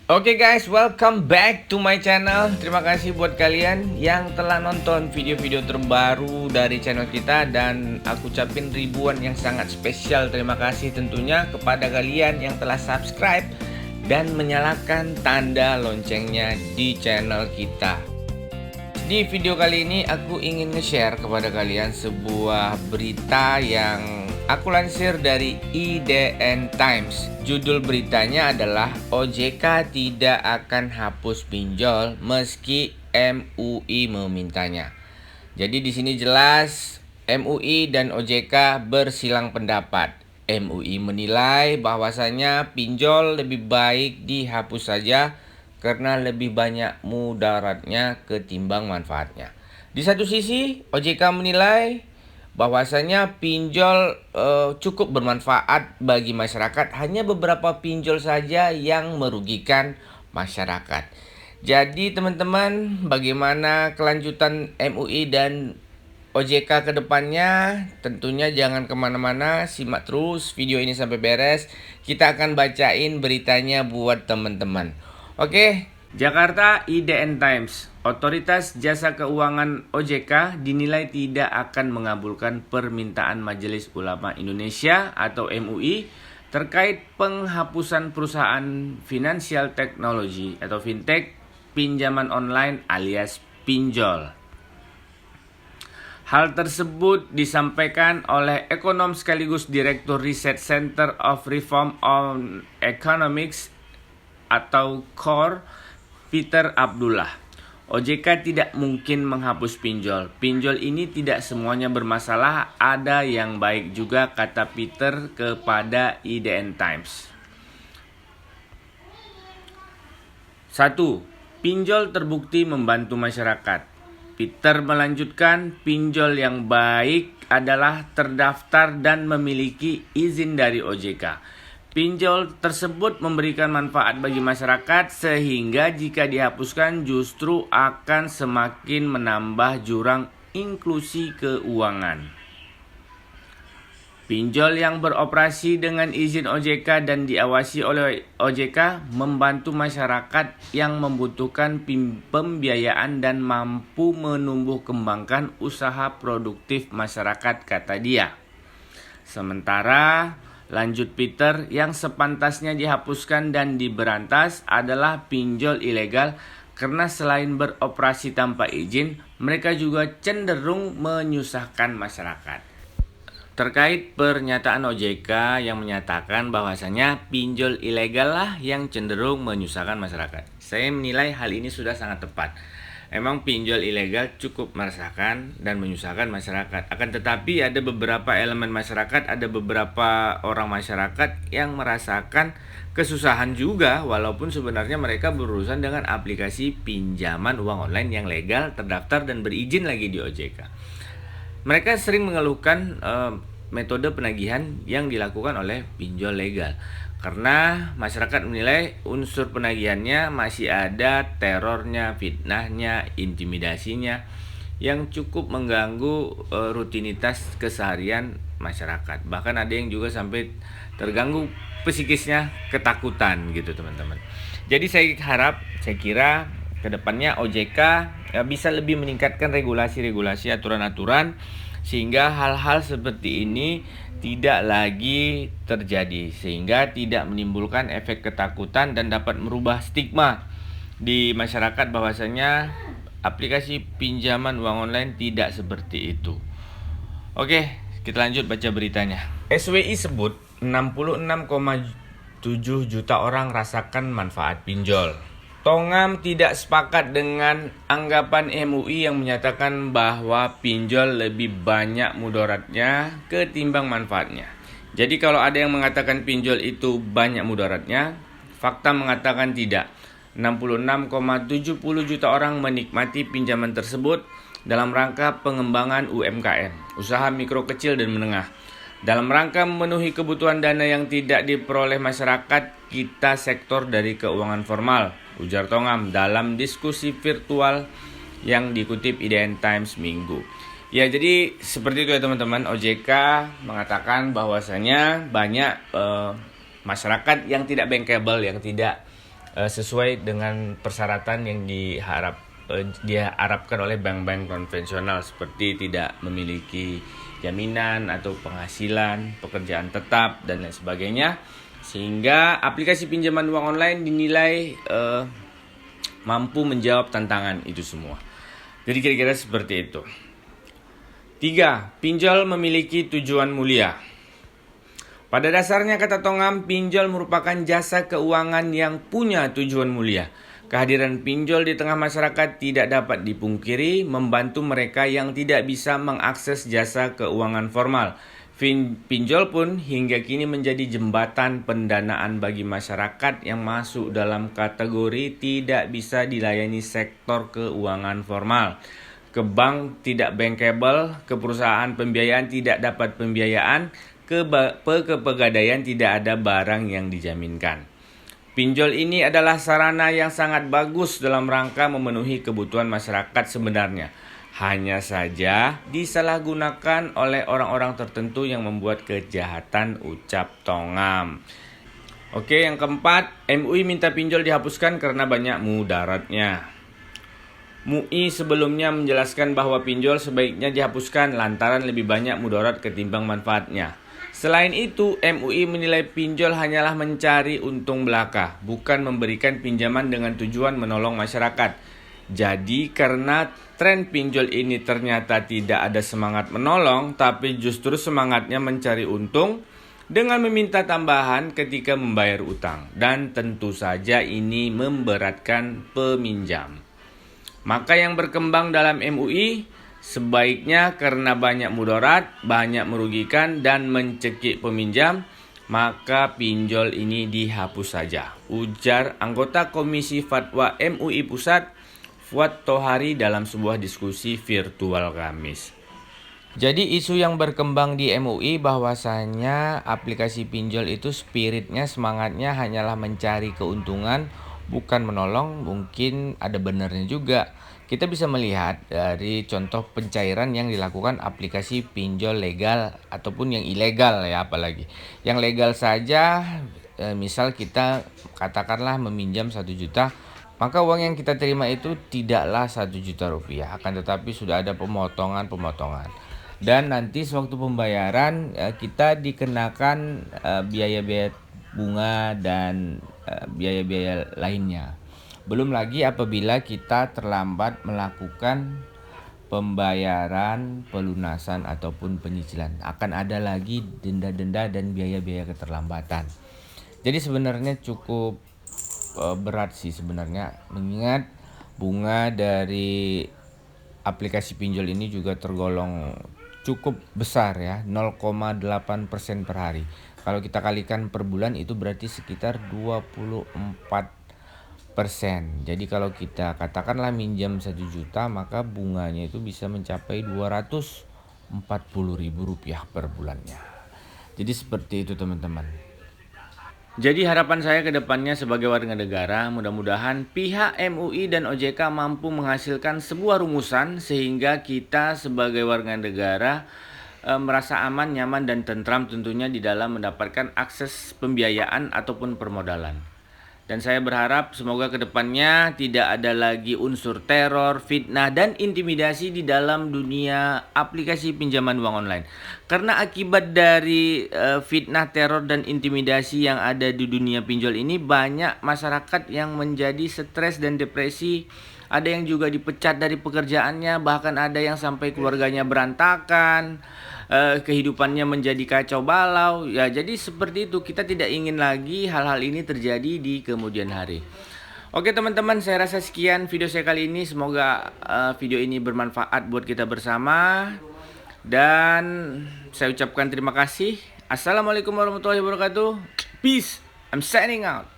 Oke guys, welcome back to my channel. Terima kasih buat kalian yang telah nonton video-video terbaru dari channel kita. Dan aku ucapin ribuan yang sangat spesial terima kasih tentunya kepada kalian yang telah subscribe dan menyalakan tanda loncengnya di channel kita. Di video kali ini aku ingin nge-share kepada kalian sebuah berita yang aku lansir dari IDN Times. Judul beritanya adalah OJK tidak akan hapus pinjol meski MUI memintanya. Jadi di sini jelas MUI dan OJK bersilang pendapat. MUI menilai bahwasanya pinjol lebih baik dihapus saja karena lebih banyak mudaratnya ketimbang manfaatnya. Di satu sisi OJK menilai bahwasanya pinjol cukup bermanfaat bagi masyarakat, hanya beberapa pinjol saja yang merugikan masyarakat. Jadi teman-teman, bagaimana kelanjutan MUI dan OJK ke depannya? Tentunya jangan kemana-mana, simak terus video ini sampai beres. Kita akan bacain beritanya buat teman-teman. Oke, Jakarta IDN Times. Otoritas Jasa Keuangan OJK dinilai tidak akan mengabulkan permintaan Majelis Ulama Indonesia atau MUI terkait penghapusan perusahaan financial technology atau fintech pinjaman online alias pinjol. Hal tersebut disampaikan oleh ekonom sekaligus Direktur Research Center of Reform on Economics atau CORE, Peter Abdullah. OJK tidak mungkin menghapus pinjol. Pinjol ini tidak semuanya bermasalah, ada yang baik juga, kata Peter kepada IDN Times. 1. Pinjol terbukti membantu masyarakat. Peter melanjutkan, pinjol yang baik adalah terdaftar dan memiliki izin dari OJK. Pinjol tersebut memberikan manfaat bagi masyarakat sehingga jika dihapuskan justru akan semakin menambah jurang inklusi keuangan. Pinjol yang beroperasi dengan izin OJK dan diawasi oleh OJK membantu masyarakat yang membutuhkan pembiayaan dan mampu menumbuh kembangkan usaha produktif masyarakat, kata dia. Sementara lanjut Peter, yang sepantasnya dihapuskan dan diberantas adalah pinjol ilegal karena selain beroperasi tanpa izin, mereka juga cenderung menyusahkan masyarakat. Terkait pernyataan OJK yang menyatakan bahwasanya pinjol ilegal lah yang cenderung menyusahkan masyarakat, saya menilai hal ini sudah sangat tepat. Memang pinjol ilegal cukup meresahkan dan menyusahkan masyarakat. Akan tetapi ada beberapa elemen masyarakat, ada beberapa orang masyarakat yang merasakan kesusahan juga, walaupun sebenarnya mereka berurusan dengan aplikasi pinjaman uang online yang legal, terdaftar dan berizin lagi di OJK. Mereka sering mengeluhkan metode penagihan yang dilakukan oleh pinjol legal. Karena masyarakat menilai unsur penagihannya masih ada terornya, fitnahnya, intimidasinya yang cukup mengganggu rutinitas keseharian masyarakat. Bahkan ada yang juga sampai terganggu psikisnya, ketakutan gitu teman-teman. Jadi saya kira kedepannya OJK bisa lebih meningkatkan regulasi-regulasi, aturan-aturan sehingga hal-hal seperti ini tidak lagi terjadi, sehingga tidak menimbulkan efek ketakutan dan dapat merubah stigma di masyarakat bahwasanya aplikasi pinjaman uang online tidak seperti itu. Oke, kita lanjut baca beritanya. SWI sebut 66,7 juta orang rasakan manfaat pinjol. Tongam tidak sepakat dengan anggapan MUI yang menyatakan bahwa pinjol lebih banyak mudaratnya ketimbang manfaatnya. Jadi kalau ada yang mengatakan pinjol itu banyak mudaratnya, fakta mengatakan tidak. 66,70 juta orang menikmati pinjaman tersebut dalam rangka pengembangan UMKM, usaha mikro kecil dan menengah. Dalam rangka memenuhi kebutuhan dana yang tidak diperoleh masyarakat kita sektor dari keuangan formal, ujar Tongam dalam diskusi virtual yang dikutip IDN Times Minggu. Ya, jadi seperti itu ya teman-teman. OJK mengatakan bahwasanya banyak masyarakat yang tidak bankable, yang tidak sesuai dengan persyaratan yang diharapkan oleh bank-bank konvensional, seperti tidak memiliki jaminan atau penghasilan, pekerjaan tetap, dan lain sebagainya. Sehingga aplikasi pinjaman uang online dinilai mampu menjawab tantangan itu semua. Jadi kira-kira seperti itu. 3. Pinjol memiliki tujuan mulia. Pada dasarnya kata Tongam, pinjol merupakan jasa keuangan yang punya tujuan mulia. Kehadiran pinjol di tengah masyarakat tidak dapat dipungkiri, membantu mereka yang tidak bisa mengakses jasa keuangan formal. Pinjol pun hingga kini menjadi jembatan pendanaan bagi masyarakat yang masuk dalam kategori tidak bisa dilayani sektor keuangan formal. Ke bank tidak bankable, ke perusahaan pembiayaan tidak dapat pembiayaan, ke pegadaian tidak ada barang yang dijaminkan. Pinjol ini adalah sarana yang sangat bagus dalam rangka memenuhi kebutuhan masyarakat sebenarnya. Hanya saja disalahgunakan oleh orang-orang tertentu yang membuat kejahatan, ucap Tongam. Oke, yang keempat, MUI minta pinjol dihapuskan karena banyak mudaratnya. MUI sebelumnya menjelaskan bahwa pinjol sebaiknya dihapuskan lantaran lebih banyak mudarat ketimbang manfaatnya. Selain itu, MUI menilai pinjol hanyalah mencari untung belaka, bukan memberikan pinjaman dengan tujuan menolong masyarakat. Jadi karena tren pinjol ini ternyata tidak ada semangat menolong, tapi justru semangatnya mencari untung dengan meminta tambahan ketika membayar utang. Dan tentu saja ini memberatkan peminjam. Maka yang berkembang dalam MUI sebaiknya karena banyak mudarat, banyak merugikan dan mencekik peminjam, maka pinjol ini dihapus saja, ujar anggota Komisi Fatwa MUI Pusat Fuad Tohari dalam sebuah diskusi virtual Kamis. Jadi isu yang berkembang di MUI bahwasanya aplikasi pinjol itu spiritnya, semangatnya hanyalah mencari keuntungan, bukan menolong, mungkin ada benarnya juga. Kita bisa melihat dari contoh pencairan yang dilakukan aplikasi pinjol legal ataupun yang ilegal ya, apalagi. Yang legal saja, misal kita katakanlah meminjam 1 juta, maka uang yang kita terima itu tidaklah 1 juta rupiah, akan tetapi sudah ada pemotongan. Dan nanti sewaktu pembayaran kita dikenakan biaya-biaya bunga dan biaya-biaya lainnya. Belum lagi apabila kita terlambat melakukan pembayaran, pelunasan ataupun penyicilan, akan ada lagi denda-denda dan biaya-biaya keterlambatan. Jadi sebenarnya cukup berat sih sebenarnya, mengingat bunga dari aplikasi pinjol ini juga tergolong cukup besar ya, 0,8% per hari. Kalau kita kalikan per bulan itu berarti sekitar 24%. Jadi kalau kita katakanlah minjam 1 juta, maka bunganya itu bisa mencapai Rp240.000 per bulannya. Jadi seperti itu teman-teman. Jadi harapan saya ke depannya sebagai warga negara, mudah-mudahan pihak MUI dan OJK mampu menghasilkan sebuah rumusan sehingga kita sebagai warga negara merasa aman, nyaman, dan tentram tentunya di dalam mendapatkan akses pembiayaan ataupun permodalan. Dan saya berharap semoga ke depannya tidak ada lagi unsur teror, fitnah, dan intimidasi di dalam dunia aplikasi pinjaman uang online. Karena akibat dari fitnah, teror, dan intimidasi yang ada di dunia pinjol ini, banyak masyarakat yang menjadi stres dan depresi. Ada yang juga dipecat dari pekerjaannya, bahkan ada yang sampai keluarganya berantakan, kehidupannya menjadi kacau balau. Ya, jadi seperti itu, kita tidak ingin lagi hal-hal ini terjadi di kemudian hari. Oke teman-teman, saya rasa sekian video saya kali ini. Semoga video ini bermanfaat buat kita bersama. Dan saya ucapkan terima kasih. Assalamualaikum warahmatullahi wabarakatuh. Peace. I'm signing out.